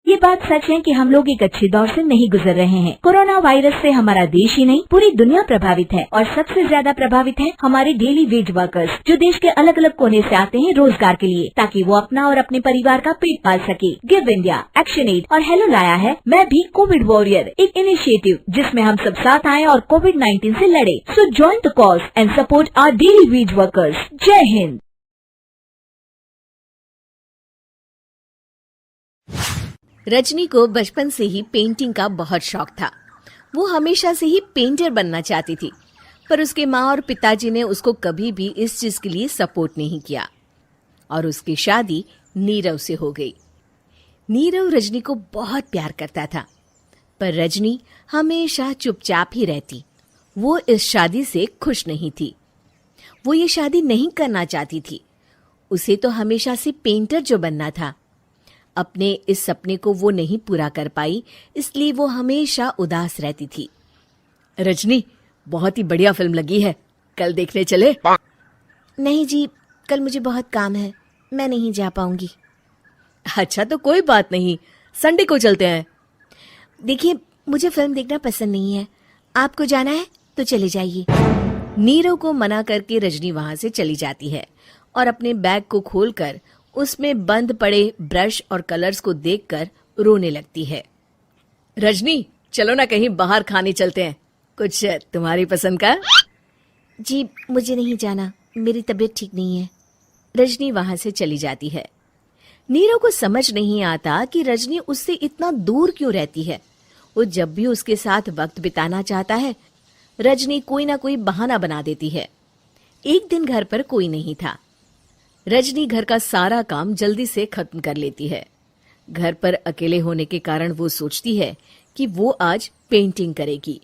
ये बात सच है कि हम लोग एक अच्छे दौर से नहीं गुजर रहे हैं। कोरोना वायरस से हमारा देश ही नहीं पूरी दुनिया प्रभावित है और सबसे ज्यादा प्रभावित है हमारे डेली वेज वर्कर्स, जो देश के अलग अलग कोने से आते हैं रोजगार के लिए, ताकि वो अपना और अपने परिवार का पेट पाल सके। गिव इंडिया, एक्शन एड और हेलो लाया है मैं भी कोविड वॉरियर, एक इनिशिएटिव जिसमें हम सब साथ आए और कोविड-19 से लड़े। So join the cause and support our daily wage workers. Jai Hind. Rajni को बचपन से ही पेंटिंग का बहुत शौक था। वो हमेशा से ही पेंटर बनना चाहती थी, पर उसके माँ और पिताजी ने उसको कभी भी इस चीज के लिए सपोर्ट नहीं किया और उसकी शादी नीरव से हो गई। नीरव रजनी को बहुत प्यार करता था, पर रजनी हमेशा चुपचाप ही रहती। वो इस शादी से खुश नहीं थी। वो ये शादी नहीं करना चाहती थी। उसे तो हमेशा से पेंटर जो बनना था। अपने इस सपने को वो नहीं पूरा कर पाई, इसलिए वो हमेशा उदास रहती थी। रजनी, बहुत ही बढ़िया फिल्म लगी है, कल देखने चले? नहीं जी, कल मुझे बहुत काम है, मैं नहीं जा पाऊंगी। अच्छा तो कोई बात नहीं, संडे को चलते हैं। देखिए, मुझे फिल्म देखना पसंद नहीं है। आपको जाना है तो चले जाइए। नीरव को मना करके रजनी वहां से चली जाती है और अपने बैग को खोलकर उसमें बंद पड़े ब्रश और कलर्स को देखकर रोने लगती है। रजनी, चलो ना कहीं बाहर खाने चलते हैं, कुछ तुम्हारी पसंद का। जी, मुझे नहीं जाना, मेरी तबीयत ठीक नहीं है। रजनी वहां से चली जाती है। नीरव को समझ नहीं आता कि रजनी उससे इतना दूर क्यों रहती है। वो जब भी उसके साथ वक्त बिताना चाहता है, रजनी कोई ना कोई बहाना बना देती है। एक दिन घर पर कोई नहीं था। रजनी घर का सारा काम जल्दी से खत्म कर लेती है। घर पर अकेले होने के कारण वो सोचती है कि वो आज पेंटिंग करेगी।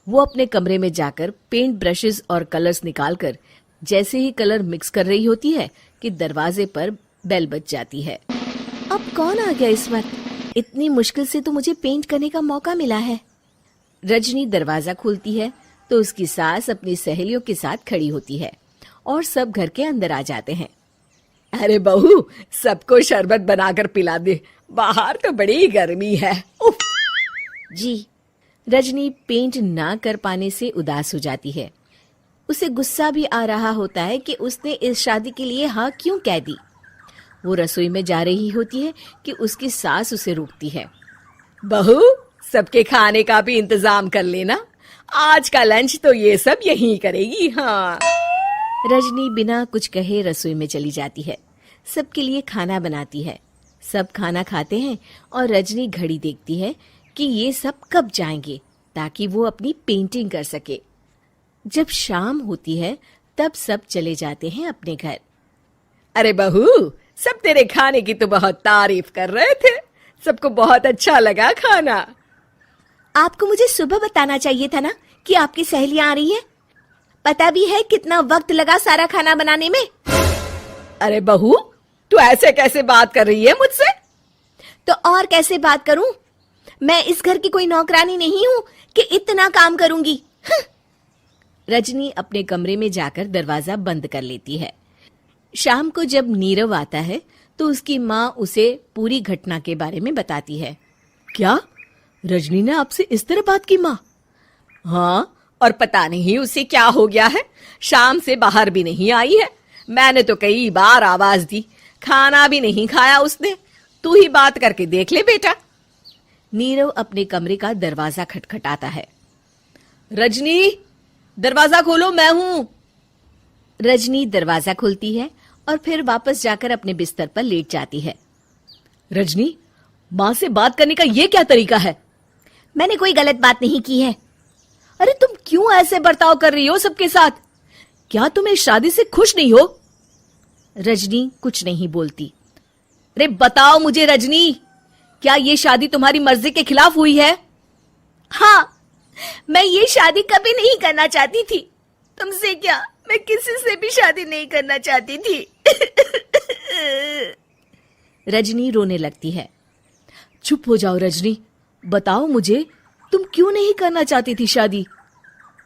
वो अपने कमरे में जाकर पेंट ब्रशेस और कलर्स निकालकर जैसे ही कलर मिक्स कर रही होती है कि दरवाजे पर बेल बज जाती है। अब कौन आ गया इस वक्त? इतनी मुश्किल से तो मुझे पेंट करने का मौका मिला है। रजनी दरवाजा खोलती है तो उसकी सास अपनी सहेलियों के साथ खड़ी होती है और सब घर के अंदर आ जाते हैं। अरे बहू, सबको शरबत बनाकर पिला दे, बाहर तो बड़ी गर्मी है। उफ। जी। रजनी पेंट ना कर पाने से उदास हो जाती है। उसे गुस्सा भी आ रहा होता है कि उसने इस शादी के लिए हाँ क्यों कह दी। वो रसोई में जा रही होती है कि उसकी सास उसे रोकती है। बहू, सबके खाने का भी इंतजाम कर लेना, आज का लंच तो ये सब यहीं करेगी। हाँ। रजनी बिना कुछ कहे रसोई में चली जाती है। सबके लिए खाना बनाती है। सब खाना खाते हैं और रजनी घड़ी देखती है कि ये सब कब जाएंगे ताकि वो अपनी पेंटिंग कर सके। जब शाम होती है तब सब चले जाते हैं अपने घर। अरे बहू, सब तेरे खाने की तो बहुत तारीफ कर रहे थे, सबको बहुत अच्छा लगा खाना। आपको मुझे सुबह बताना चाहिए था ना कि आपकी सहेलियां आ रही हैं। पता भी है कितना वक्त लगा सारा खाना बनाने में। अरे बहू, तू ऐसे कैसे बात कर रही है मुझसे? तो और कैसे बात करूं? मैं इस घर की कोई नौकरानी नहीं हूं कि इतना काम करूंगी। रजनी अपने कमरे में जाकर दरवाजा बंद कर लेती है। शाम को जब नीरव आता है तो उसकी माँ उसे पूरी घटना के बारे में बताती है। क्या रजनी ने आपसे इस तरह बात की माँ? हाँ, और पता नहीं उसे क्या हो गया है, शाम से बाहर भी नहीं आई है। मैंने तो कई बार आवाज दी, खाना भी नहीं खाया उसने। तू ही बात करके देख ले बेटा। नीरव अपने कमरे का दरवाजा खटखटाता है। रजनी, दरवाजा खोलो, मैं हूं। रजनी दरवाजा खोलती है और फिर वापस जाकर अपने बिस्तर पर लेट जाती है। रजनी, माँ से बात करने का ये क्या तरीका है? मैंने कोई गलत बात नहीं की है। अरे तुम क्यों ऐसे बर्ताव कर रही हो सबके साथ? क्या तुम इस शादी से खुश नहीं हो? रजनी कुछ नहीं बोलती। अरे बताओ मुझे रजनी, क्या ये शादी तुम्हारी मर्जी के खिलाफ हुई है? हाँ, मैं ये शादी कभी नहीं करना चाहती थी। तुमसे क्या, मैं किसी से भी शादी नहीं करना चाहती थी। रजनी रोने लगती है। चुप हो जाओ रजनी, बताओ मुझे, तुम क्यों नहीं करना चाहती थी शादी?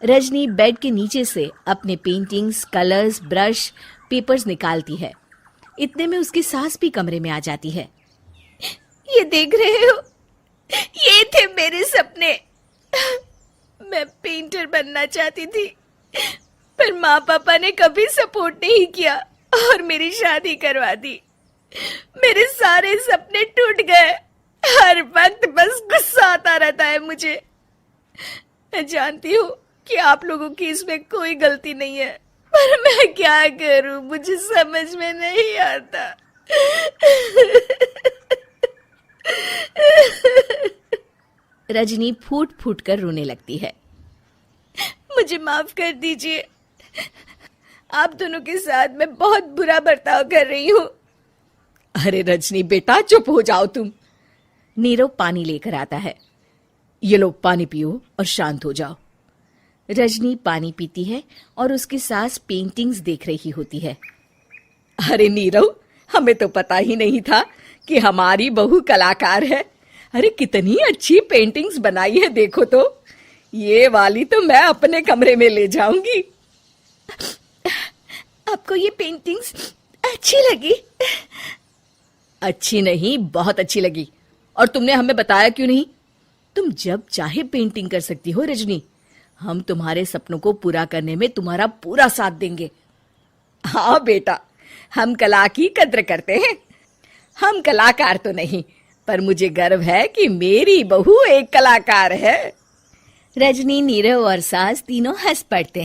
रजनी बेड के नीचे से अपने पेंटिंग्स, कलर्स, ब्रश, पेपर्स निकालती है। इतने में उसकी सास भी कमरे में आ जाती है। ये देख रहे हो, ये थे मेरे सपने। मैं पेंटर बनना चाहती थी, पर माँ पापा ने कभी सपोर्ट नहीं किया और मेरी शादी करवा दी। मेरे सारे सपने टूट गए। हर वक्त बस गुस्सा आता रहता है मुझे। मैं जानती हूँ कि आप लोगों की इसमें कोई गलती नहीं है, पर मैं क्या करूं, मुझे समझ में नहीं आता। रजनी फूट फूट कर रोने लगती है। मुझे माफ कर दीजिए, आप दोनों के साथ मैं बहुत बुरा बर्ताव कर रही हूँ। अरे रजनी बेटा, चुप हो जाओ तुम। नीरव पानी लेकर आता है। ये लो पानी पियो और शांत हो जाओ। रजनी पानी पीती है और उसकी सास पेंटिंग्स देख रही होती है। अरे नीरव, हमें तो पता ही नहीं था कि हमारी बहू कलाकार है। अरे कितनी अच्छी पेंटिंग्स बनाई है, देखो तो। ये वाली तो मैं अपने कमरे में ले जाऊंगी। आपको ये पेंटिंग्स अच्छी लगी? अच्छी नहीं, बहुत अच्छी लगी। और तुमने हमें बताया क्यों नहीं? तुम जब चाहे पेंटिंग कर सकती हो रजनी। हम तुम्हारे सपनों को पूरा करने में तुम्हारा पूरा साथ देंगे। हाँ बेटा, हम कला की कद्र करते हैं। हम कलाकार तो नहीं, पर मुझे गर्व है कि मेरी बहू एक कलाकार है। रजनी, नीरव और सास तीनों हंस पड़ते हैं।